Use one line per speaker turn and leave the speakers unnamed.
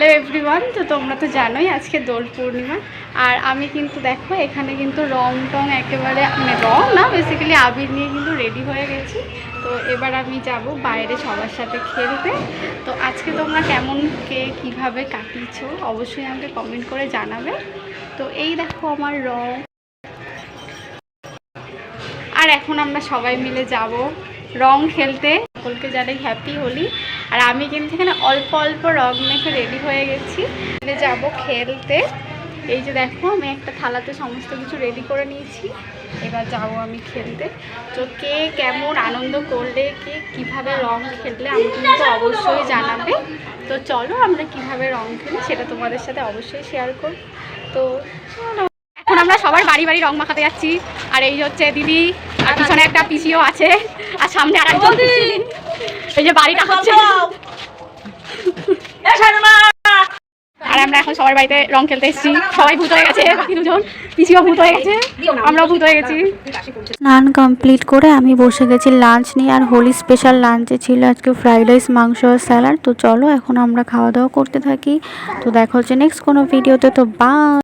Hello everyone, তো তোমরা তো জানোই আজকে দোল পূর্ণিমা। আর আমি কিন্তু দেখো এখানে কিন্তু রং টং একেবারে মানে রং না, বেসিক্যালি আবির নিয়ে কিন্তু রেডি হয়ে গেছি। তো এবার আমি যাব বাইরে সবার সাথে খেলতে। তো আজকে তোমরা কেমন কীভাবে কাটিয়েছো অবশ্যই আমাকে কমেন্ট করে জানাবে। তো এই দেখো আমার রং, আর এখন আমরা সবাই মিলে যাব রং খেলতে। সকলকে জানাই হ্যাপি হোলি। আর আমি কিন্তু এখানে অল্প অল্প রং মেখে রেডি হয়ে গেছি, যাব খেলতে। এই যে দেখো আমি একটা থালাতে সমস্ত কিছু রেডি করে নিয়েছি, এবার যাব আমি খেলতে। তো কে কেমন আনন্দ করলে, কে কীভাবে রং খেললে আমি কিন্তু অবশ্যই জানাবে। তো চলো আমরা কিভাবে রং খেলি সেটা তোমাদের সাথে অবশ্যই শেয়ার করব। তো এখন আমরা সবার বাড়ি বাড়ি রং মাখাতে যাচ্ছি। আর এই হচ্ছে দিদি, আর পিছনে একটা পিসিও আছে, আর সামনে আর একজন পিসি। এই যে বাড়িটা হচ্ছে। আর আমরা এখন সবার বাড়িতে রং খেলতে এসেছি। সবাই ভূত হয়ে গেছে, বাকি দুজন পিসিও ভূত হয়ে গেছে, আমরাও ভূত হয়ে গেছি।
স্নান কমপ্লিট করে আমি বসে গেছি লাঞ্চ নিয়ে। আর হোলি স্পেশাল লাঞ্চে ছিল আজকে ফ্রাইড রাইস, মাংস আর স্যালাড। তো চলো এখন আমরা খাওয়া দাওয়া করতে থাকি। তো দেখা হচ্ছে নেক্সট কোনো ভিডিওতে। তো বাই।